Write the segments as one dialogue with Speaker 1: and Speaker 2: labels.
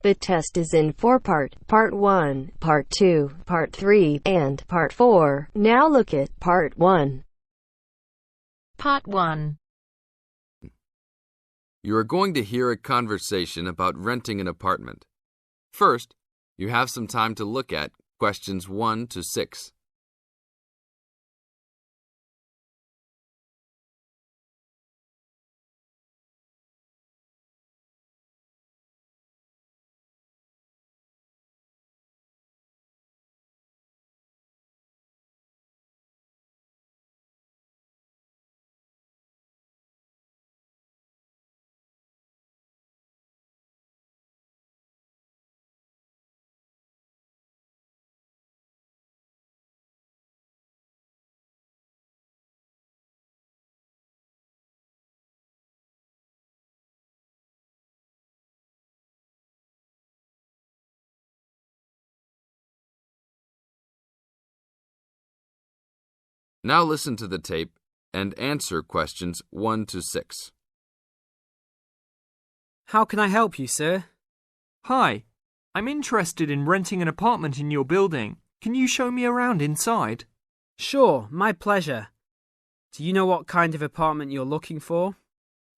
Speaker 1: The test is in four-part, Part 1, Part 2, Part 3, and Part 4. Now look at Part 1.
Speaker 2: Part 1.
Speaker 3: You are going to hear a conversation about renting an apartment. First, you have some time to look at questions 1 to 6. Now listen to the tape and answer questions 1 to 6.
Speaker 4: How can I help you, sir?
Speaker 5: Hi, I'm interested in renting an apartment in your building. Can you show me around inside?
Speaker 4: Sure, my pleasure. Do you know what kind of apartment you're looking for?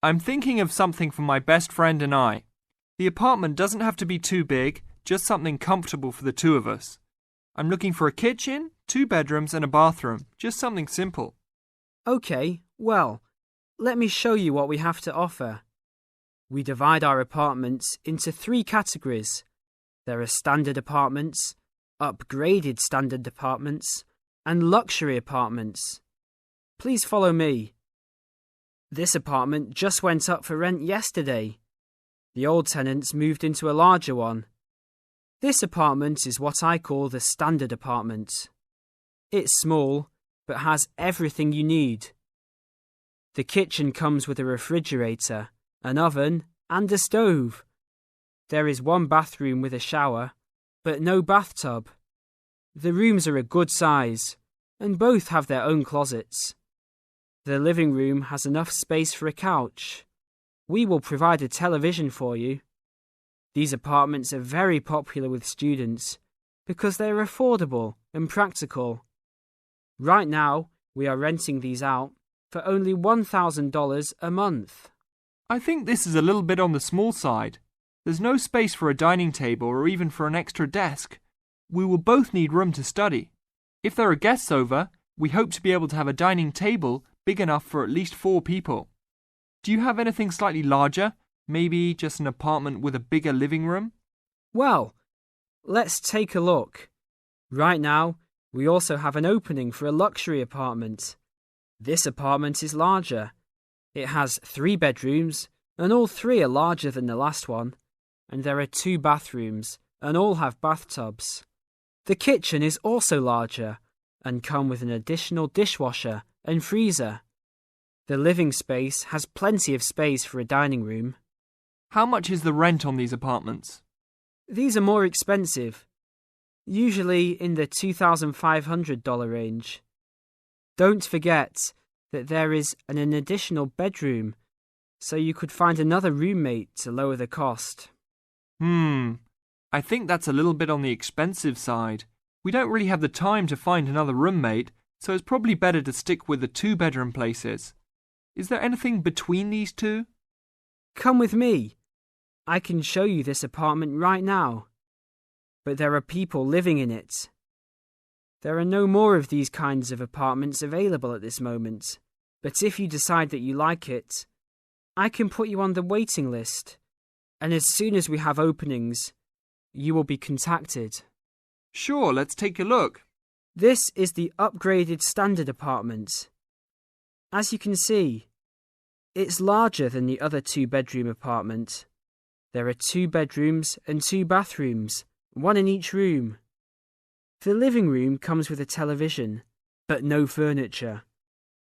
Speaker 5: I'm thinking of something for my best friend and I. The apartment doesn't have to be too big, just something comfortable for the two of us. I'm looking for a kitchen, 2 bedrooms and a bathroom, just something simple.
Speaker 4: Okay, well, let me show you what we have to offer. We divide our apartments into 3 categories. There are standard apartments, upgraded standard apartments, and luxury apartments. Please follow me. This apartment just went up for rent yesterday. The old tenants moved into a larger one. This apartment is what I call the standard apartment. It's small, but has everything you need. The kitchen comes with a refrigerator, an oven, and a stove. There is 1 bathroom with a shower, but no bathtub. The rooms are a good size, and both have their own closets. The living room has enough space for a couch. We will provide a television for you. These apartments are very popular with students because they are affordable and practical. Right now, we are renting these out for only $1,000 a month.
Speaker 5: I think this is a little bit on the small side. There's no space for a dining table or even for an extra desk. We will both need room to study. If there are guests over, we hope to be able to have a dining table big enough for at least 4 people. Do you have anything slightly larger? Maybe just an apartment with a bigger living room?
Speaker 4: Well, let's take a look. Right now, we also have an opening for a luxury apartment. This apartment is larger. It has 3 bedrooms, and all 3 are larger than the last one. And there are 2 bathrooms, and all have bathtubs. The kitchen is also larger, and come with an additional dishwasher and freezer. The living space has plenty of space for a dining room.
Speaker 5: How much is the rent on these apartments?
Speaker 4: These are more expensive, usually in the $2,500 range. Don't forget that there is an additional bedroom, so you could find another roommate to lower the cost.
Speaker 5: I think that's a little bit on the expensive side. We don't really have the time to find another roommate, so it's probably better to stick with the 2-bedroom places. Is there anything between these 2?
Speaker 4: Come with me. I can show you this apartment right now. But there are people living in it. There are no more of these kinds of apartments available at this moment. But if you decide that you like it, I can put you on the waiting list. And as soon as we have openings, you will be contacted.
Speaker 5: Sure, let's take a look.
Speaker 4: This is the upgraded standard apartment. As you can see, it's larger than the other 2-bedroom apartment. There are 2 bedrooms and 2 bathrooms, 1 in each room. The living room comes with a television, but no furniture.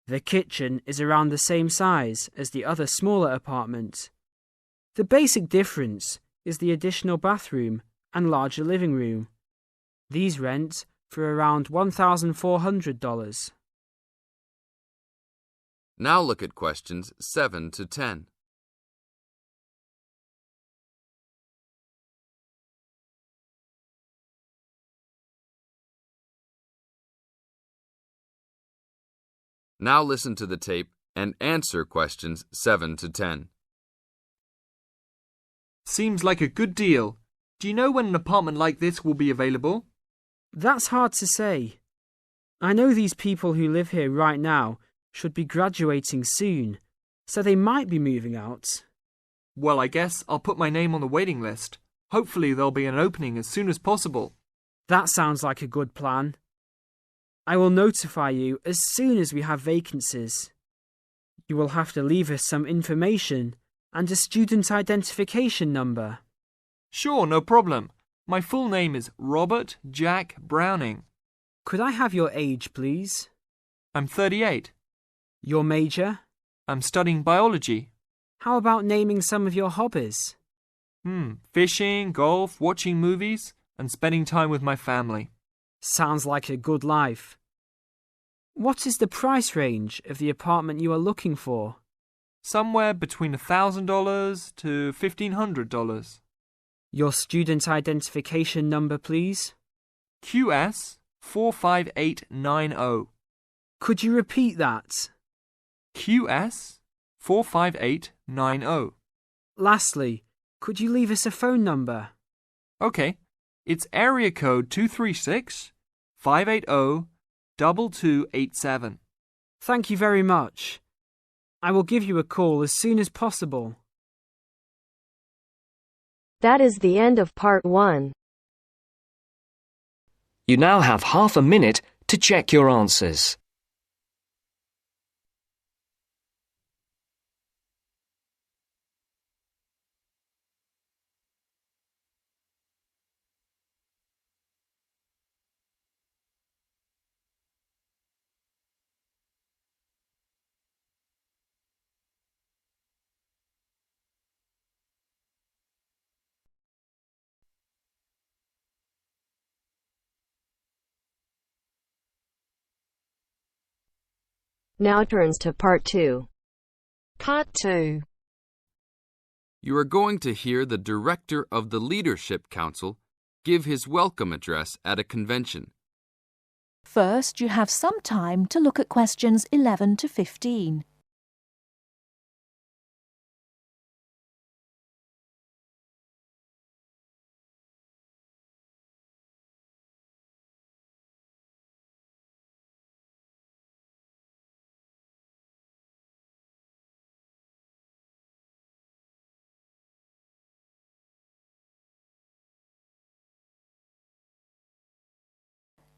Speaker 4: The kitchen is around the same size as the other smaller apartment. The basic difference is the additional bathroom and larger living room. These rent for around $1,400.
Speaker 3: Now look at questions 7 to 10. Now listen to the tape and answer questions 7 to 10.
Speaker 5: Seems like a good deal. Do you know when an apartment like this will be available?
Speaker 4: That's hard to say. I know these people who live here right now should be graduating soon, so they might be moving out.
Speaker 5: Well, I guess I'll put my name on the waiting list. Hopefully there'll be an opening as soon as possible.
Speaker 4: That sounds like a good plan. I will notify you as soon as we have vacancies. You will have to leave us some information and a student identification number.
Speaker 5: Sure, no problem. My full name is Robert Jack Browning.
Speaker 4: Could I have your age, please?
Speaker 5: I'm 38.
Speaker 4: Your major?
Speaker 5: I'm studying biology.
Speaker 4: How about naming some of your hobbies?
Speaker 5: Fishing, golf, watching movies, and spending time with my family.
Speaker 4: Sounds like a good life. What is the price range of the apartment you are looking for?
Speaker 5: Somewhere between $1,000 to $1,500.
Speaker 4: Your student identification number, please.
Speaker 5: QS 45890.
Speaker 4: Could you repeat that?
Speaker 5: QS 45890.
Speaker 4: Lastly, could you leave us a phone number?
Speaker 5: Okay, it's area code 236 580 2287.
Speaker 4: Thank you very much. I will give you a call as soon as possible.
Speaker 1: That is the end of part 1.
Speaker 6: You now have half a minute to check your answers.
Speaker 1: Now turns to part 2.
Speaker 2: Part 2.
Speaker 3: You are going to hear the director of the Leadership Council give his welcome address at a convention.
Speaker 7: First, you have some time to look at questions 11 to 15.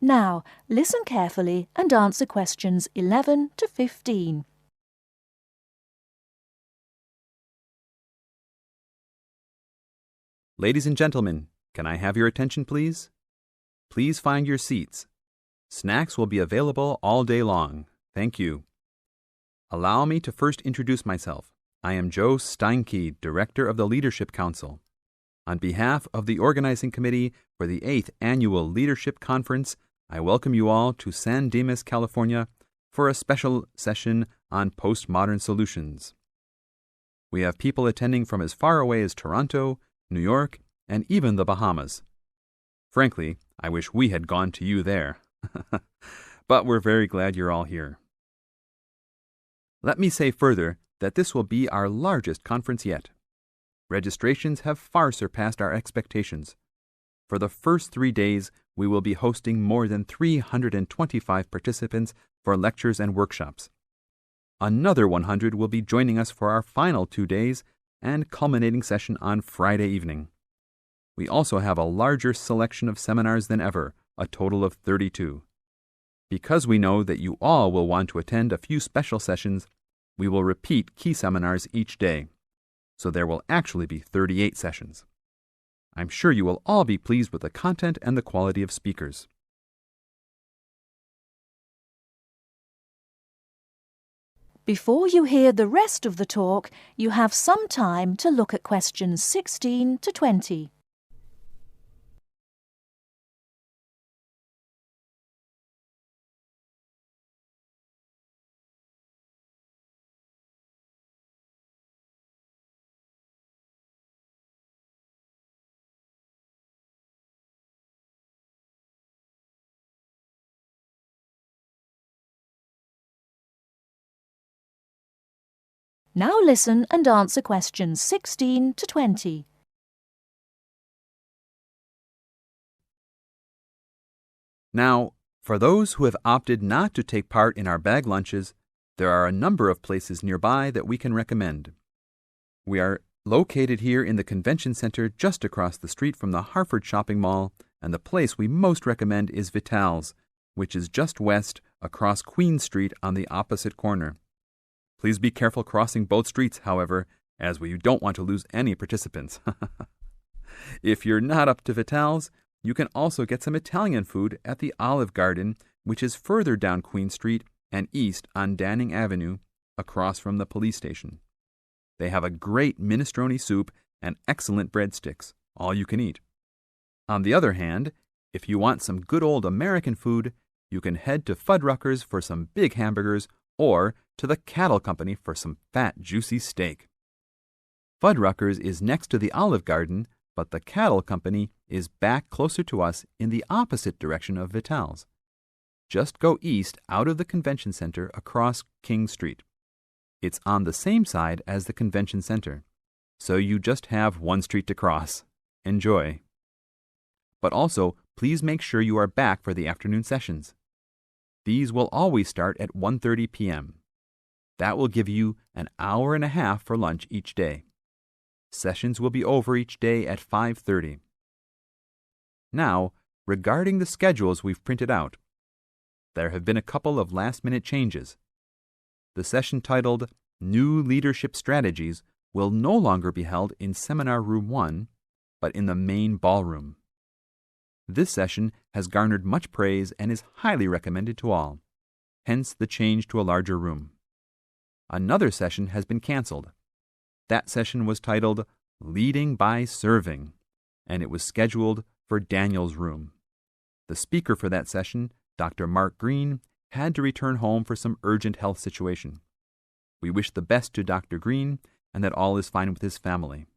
Speaker 7: Now, listen carefully and answer questions 11 to 15.
Speaker 8: Ladies and gentlemen, can I have your attention, please? Please find your seats. Snacks will be available all day long. Thank you. Allow me to first introduce myself. I am Joe Steinke, Director of the Leadership Council. On behalf of the Organizing Committee for the 8th Annual Leadership Conference, I welcome you all to San Dimas, California, for a special session on postmodern solutions. We have people attending from as far away as Toronto, New York, and even the Bahamas. Frankly, I wish we had gone to you there. But we're very glad you're all here. Let me say further that this will be our largest conference yet. Registrations have far surpassed our expectations. For the first 3 days, we will be hosting more than 325 participants for lectures and workshops. Another 100 will be joining us for our final 2 days and culminating session on Friday evening. We also have a larger selection of seminars than ever, a total of 32. Because we know that you all will want to attend a few special sessions, we will repeat key seminars each day. So there will actually be 38 sessions. I'm sure you will all be pleased with the content and the quality of speakers.
Speaker 7: Before you hear the rest of the talk, you have some time to look at questions 16 to 20. Now listen and answer questions 16 to 20.
Speaker 8: Now, for those who have opted not to take part in our bag lunches, there are a number of places nearby that we can recommend. We are located here in the Convention Center just across the street from the Harford Shopping Mall, and the place we most recommend is Vital's, which is just west across Queen Street on the opposite corner. Please be careful crossing both streets, however, as we don't want to lose any participants. If you're not up to Vital's, you can also get some Italian food at the Olive Garden, which is further down Queen Street and east on Danning Avenue, across from the police station. They have a great minestrone soup and excellent breadsticks, all you can eat. On the other hand, if you want some good old American food, you can head to Fuddruckers for some big hamburgers or to the Cattle Company for some fat, juicy steak. Fuddruckers is next to the Olive Garden, but the Cattle Company is back closer to us in the opposite direction of Vital's. Just go east out of the Convention Center across King Street. It's on the same side as the Convention Center, so you just have one street to cross. Enjoy. But also, please make sure you are back for the afternoon sessions. These will always start at 1:30 p.m. That will give you an hour and a half for lunch each day. Sessions will be over each day at 5:30. Now, regarding the schedules we've printed out, there have been a couple of last-minute changes. The session titled New Leadership Strategies will no longer be held in Seminar Room 1, but in the main ballroom. This session has garnered much praise and is highly recommended to all, hence the change to a larger room. Another session has been canceled. That session was titled Leading by Serving, and it was scheduled for Daniel's room. The speaker for that session, Dr. Mark Green, had to return home for some urgent health situation. We wish the best to Dr. Green and that all is fine with his family.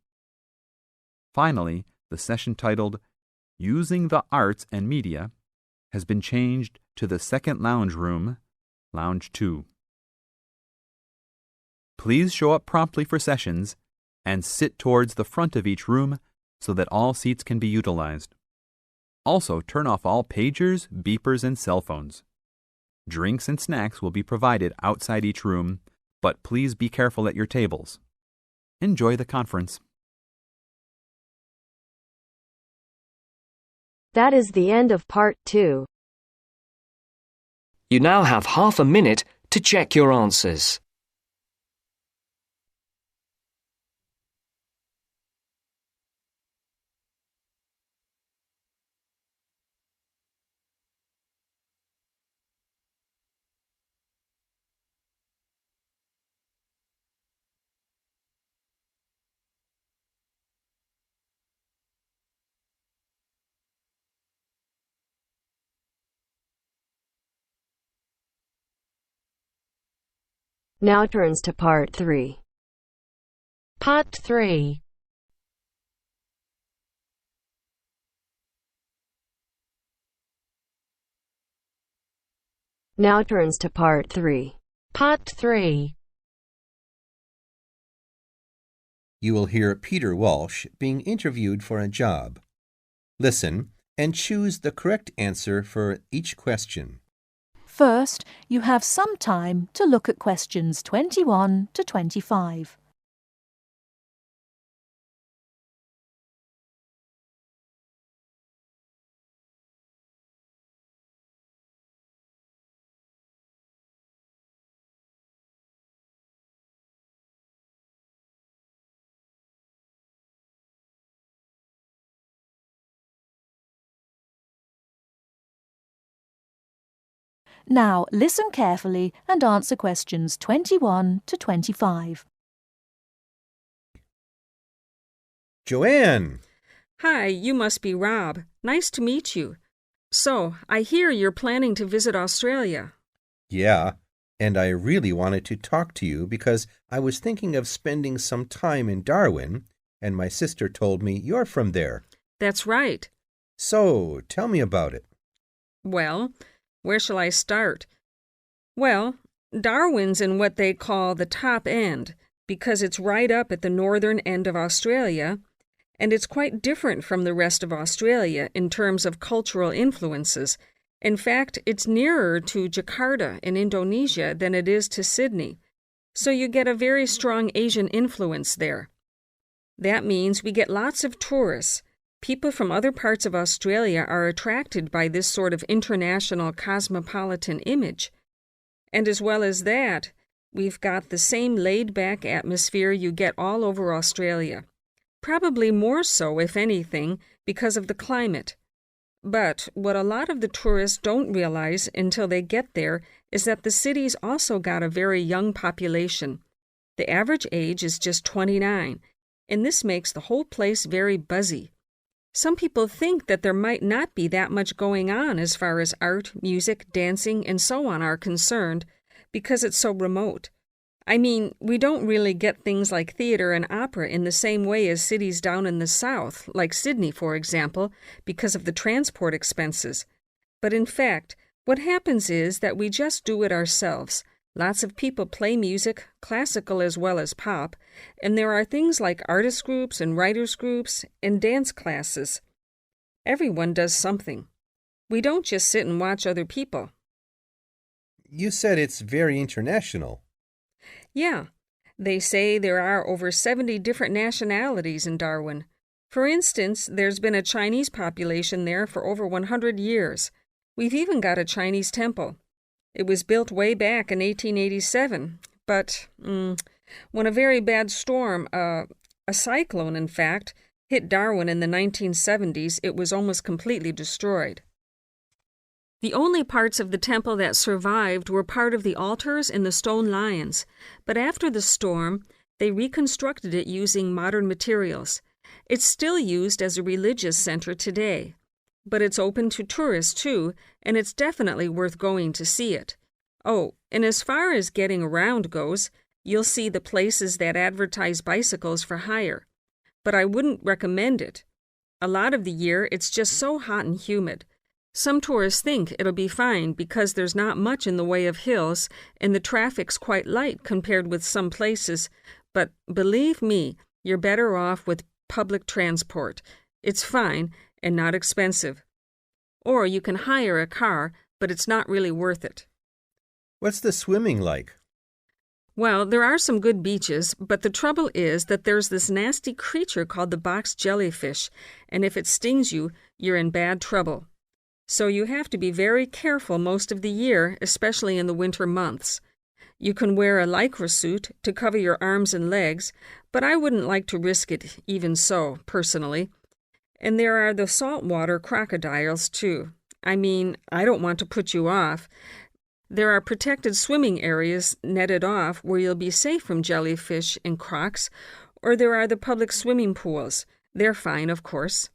Speaker 8: Finally, the session titled Using the Arts and Media has been changed to the second lounge room, Lounge 2. Please show up promptly for sessions and sit towards the front of each room so that all seats can be utilized. Also, turn off all pagers, beepers, and cell phones. Drinks and snacks will be provided outside each room, but please be careful at your tables. Enjoy the conference.
Speaker 1: That is the end of part 2.
Speaker 6: You now have half a minute to check your answers.
Speaker 1: Now turns to part 3.
Speaker 2: Part 3.
Speaker 1: Now turns to part 3.
Speaker 2: Part 3.
Speaker 9: You will hear Peter Walsh being interviewed for a job. Listen and choose the correct answer for each question.
Speaker 7: First, you have some time to look at questions 21 to 25. Now, listen carefully and answer questions 21 to 25.
Speaker 9: Joanne!
Speaker 10: Hi, you must be Rob. Nice to meet you. So, I hear you're planning to visit Australia.
Speaker 9: Yeah, and I really wanted to talk to you because I was thinking of spending some time in Darwin, and my sister told me you're from there.
Speaker 10: That's right.
Speaker 9: So, tell me about it.
Speaker 10: Well, where shall I start? Well, Darwin's in what they call the top end. because it's right up at the northern end of Australia, and it's quite different from the rest of Australia in terms of cultural influences. In fact, it's nearer to Jakarta in Indonesia than it is to Sydney, so you get a very strong Asian influence there. That means we get lots of tourists. People from other parts of Australia are attracted by this sort of international cosmopolitan image. And as well as that, we've got the same laid-back atmosphere you get all over Australia. Probably more so, if anything, because of the climate. But what a lot of the tourists don't realize until they get there is that the city's also got a very young population. The average age is just 29, and this makes the whole place very buzzy. Some people think that there might not be that much going on as far as art, music, dancing, and so on are concerned, because it's so remote. I mean, we don't really get things like theater and opera in the same way as cities down in the south, like Sydney, for example, because of the transport expenses. But in fact, what happens is that we just do it ourselves. Lots of people play music, classical as well as pop, and there are things like artist groups and writers groups and dance classes. Everyone does something. We don't just sit and watch other people.
Speaker 9: You said it's very international.
Speaker 10: Yeah, they say there are over 70 different nationalities in Darwin. For instance, there's been a Chinese population there for over 100 years. We've even got a Chinese temple. It was built way back in 1887, but when a very bad storm, a cyclone in fact, hit Darwin in the 1970s, it was almost completely destroyed. The only parts of the temple that survived were part of the altars and the stone lions, but after the storm, they reconstructed it using modern materials. It's still used as a religious center today, but it's open to tourists too, and it's definitely worth going to see it. Oh, and as far as getting around goes, you'll see the places that advertise bicycles for hire, but I wouldn't recommend it. A lot of the year, it's just so hot and humid. Some tourists think it'll be fine because there's not much in the way of hills and the traffic's quite light compared with some places, but believe me, you're better off with public transport. It's fine and not expensive. Or you can hire a car, but it's not really worth it.
Speaker 9: What's the swimming like?
Speaker 10: Well, there are some good beaches, but the trouble is that there's this nasty creature called the box jellyfish, and if it stings you, you're in bad trouble. So you have to be very careful most of the year, especially in the winter months. You can wear a lycra suit to cover your arms and legs, but I wouldn't like to risk it even so, personally. And there are the saltwater crocodiles, too. I mean, I don't want to put you off. There are protected swimming areas netted off where you'll be safe from jellyfish and crocs, or there are the public swimming pools. They're fine, of course.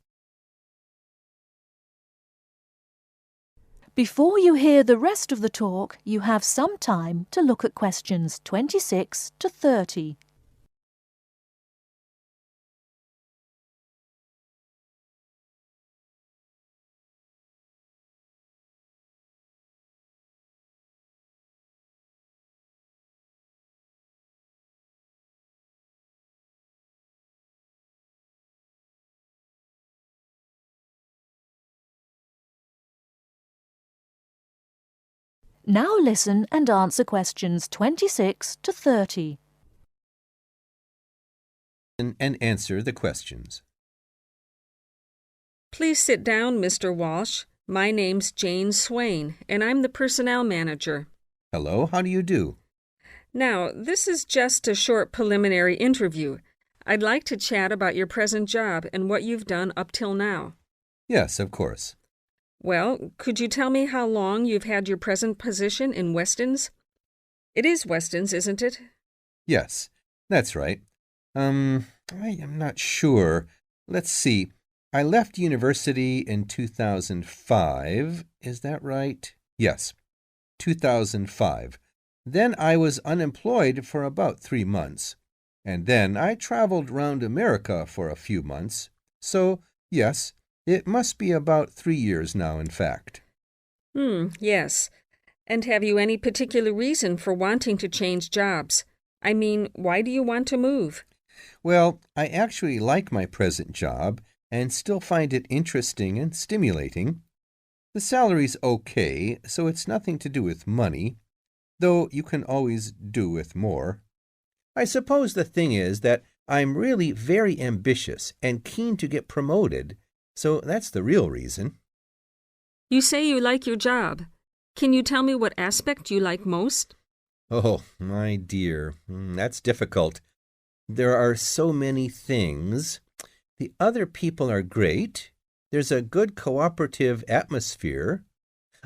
Speaker 7: Before you hear the rest of the talk, you have some time to look at questions 26 to 30. Now listen and answer questions 26 to 30.
Speaker 9: And answer the questions.
Speaker 10: Please sit down, Mr. Walsh. My name's Jane Swain, and I'm the personnel manager.
Speaker 9: Hello, how do you do?
Speaker 10: Now, this is just a short preliminary interview. I'd like to chat about your present job and what you've done up till now.
Speaker 9: Yes, of course.
Speaker 10: Well, could you tell me how long you've had your present position in Weston's? It is Weston's, isn't it?
Speaker 9: Yes, that's right. I am not sure. Let's see. I left university in 2005. Is that right? Yes, 2005. Then I was unemployed for about 3 months. And then I traveled round America for a few months. So, yes, it must be about 3 years now, in fact.
Speaker 10: Yes. And have you any particular reason for wanting to change jobs? I mean, why do you want to move?
Speaker 9: Well, I actually like my present job and still find it interesting and stimulating. The salary's okay, so it's nothing to do with money, though you can always do with more. I suppose the thing is that I'm really very ambitious and keen to get promoted, so that's the real reason.
Speaker 10: You say you like your job. Can you tell me what aspect you like most?
Speaker 9: Oh, my dear, that's difficult. There are so many things. The other people are great. There's a good cooperative atmosphere.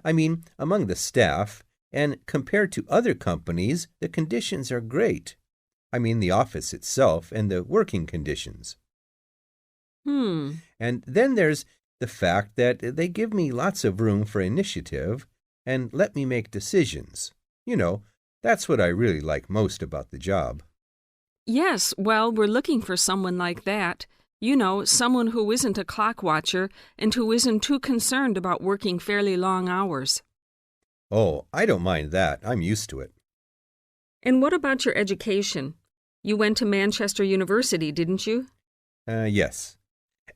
Speaker 9: I mean, among the staff, and compared to other companies, the conditions are great. I mean, the office itself and the working conditions. And then there's the fact that they give me lots of room for initiative and let me make decisions. You know, that's what I really like most about the job.
Speaker 10: Yes, well, we're looking for someone like that. You know, someone who isn't a clock watcher and who isn't too concerned about working fairly long hours.
Speaker 9: Oh, I don't mind that. I'm used to it.
Speaker 10: And what about your education? You went to Manchester University, didn't you?
Speaker 9: Yes.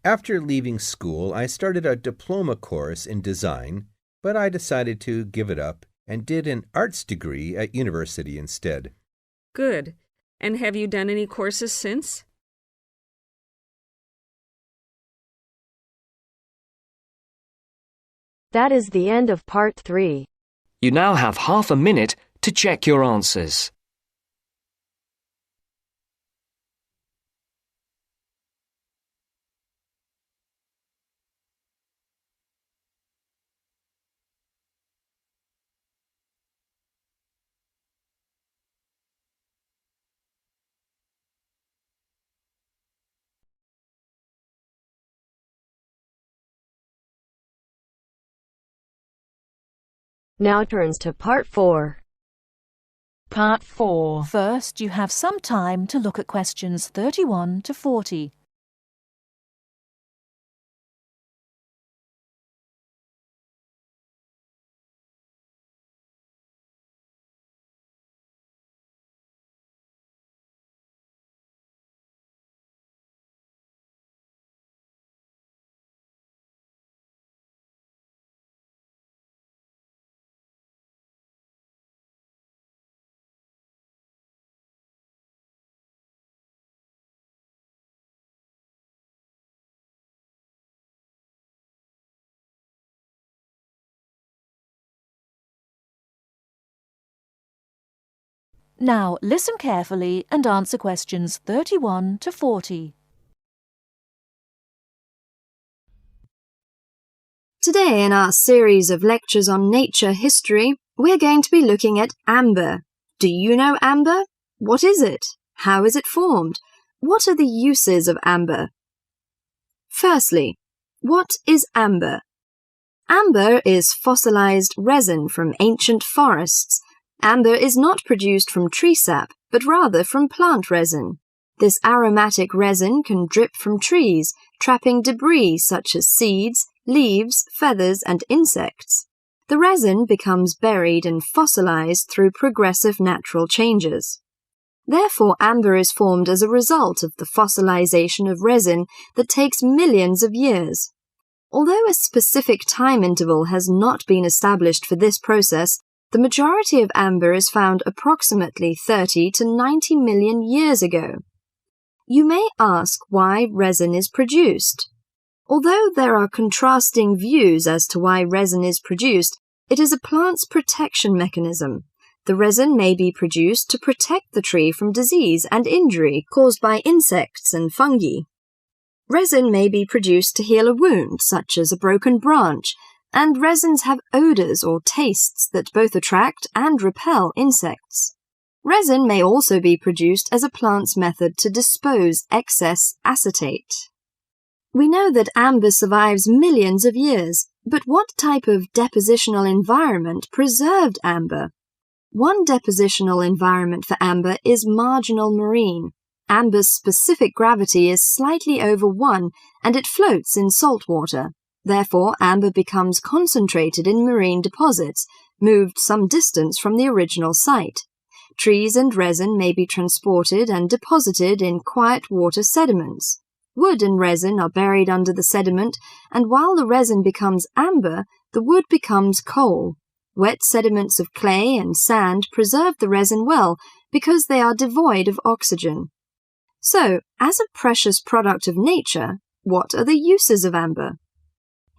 Speaker 9: After leaving school, I started a diploma course in design, but I decided to give it up and did an arts degree at university instead.
Speaker 10: Good. And have you done any courses since?
Speaker 1: That is the end of part 3.
Speaker 6: You now have half a minute to check your answers.
Speaker 1: Now turns to part 4.
Speaker 2: Part 4.
Speaker 7: First, you have some time to look at questions 31 to 40. Now, listen carefully and answer questions 31 to 40.
Speaker 11: Today, in our series of lectures on nature history, we're going to be looking at amber. Do you know amber? What is it? How is it formed? What are the uses of amber? Firstly, what is amber? Amber is fossilized resin from ancient forests. Amber is not produced from tree sap, but rather from plant resin. This aromatic resin can drip from trees, trapping debris such as seeds, leaves, feathers, and insects. The resin becomes buried and fossilized through progressive natural changes. Therefore, amber is formed as a result of the fossilization of resin that takes millions of years. Although a specific time interval has not been established for this process, the majority of amber is found approximately 30 to 90 million years ago. You may ask why resin is produced. Although there are contrasting views as to why resin is produced, it is a plant's protection mechanism. The resin may be produced to protect the tree from disease and injury caused by insects and fungi. Resin may be produced to heal a wound, such as a broken branch, and resins have odors or tastes that both attract and repel insects. Resin may also be produced as a plant's method to dispose excess acetate. We know that amber survives millions of years, but what type of depositional environment preserved amber? One depositional environment for amber is marginal marine. Amber's specific gravity is slightly over 1, and it floats in salt water. Therefore, amber becomes concentrated in marine deposits, moved some distance from the original site. Trees and resin may be transported and deposited in quiet water sediments. Wood and resin are buried under the sediment, and while the resin becomes amber, the wood becomes coal. Wet sediments of clay and sand preserve the resin well because they are devoid of oxygen. So, as a precious product of nature, what are the uses of amber?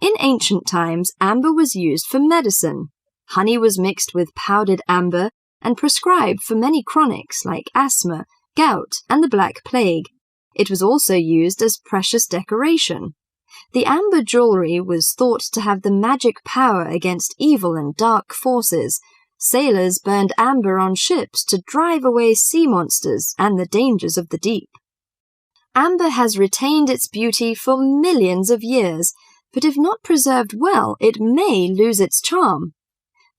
Speaker 11: In ancient times, amber was used for medicine. Honey was mixed with powdered amber and prescribed for many chronics like asthma, gout, and the Black Plague. It was also used as precious decoration. The amber jewelry was thought to have the magic power against evil and dark forces. Sailors burned amber on ships to drive away sea monsters and the dangers of the deep. Amber has retained its beauty for millions of years, but if not preserved well, it may lose its charm.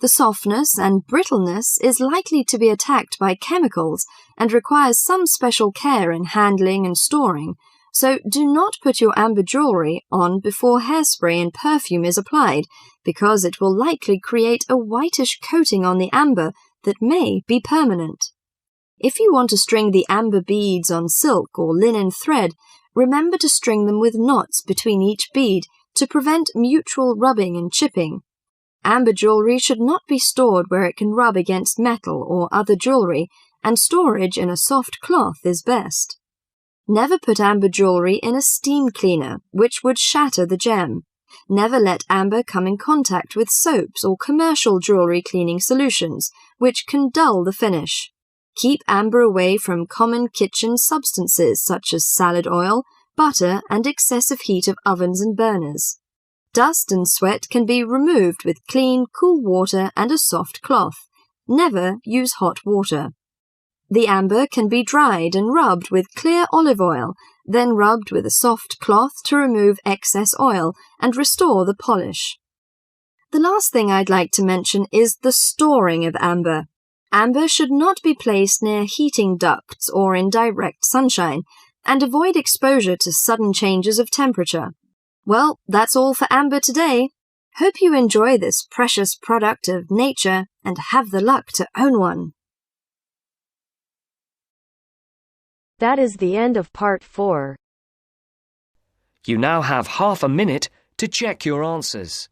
Speaker 11: The softness and brittleness is likely to be attacked by chemicals and requires some special care in handling and storing, so do not put your amber jewelry on before hairspray and perfume is applied, because it will likely create a whitish coating on the amber that may be permanent. If you want to string the amber beads on silk or linen thread, remember to string them with knots between each bead to prevent mutual rubbing and chipping. Amber jewelry should not be stored where it can rub against metal or other jewelry, and storage in a soft cloth is best. Never put amber jewelry in a steam cleaner, which would shatter the gem. Never let amber come in contact with soaps or commercial jewelry cleaning solutions, which can dull the finish. Keep amber away from common kitchen substances such as salad oil, butter, and excessive heat of ovens and burners. Dust and sweat can be removed with clean, cool water and a soft cloth. Never use hot water. The amber can be dried and rubbed with clear olive oil, then rubbed with a soft cloth to remove excess oil and restore the polish. The last thing I'd like to mention is the storing of amber. Amber should not be placed near heating ducts or in direct sunshine, and avoid exposure to sudden changes of temperature. Well, that's all for amber today. Hope you enjoy this precious product of nature and have the luck to own one.
Speaker 1: That is the end of part 4.
Speaker 6: You now have half a minute to check your answers.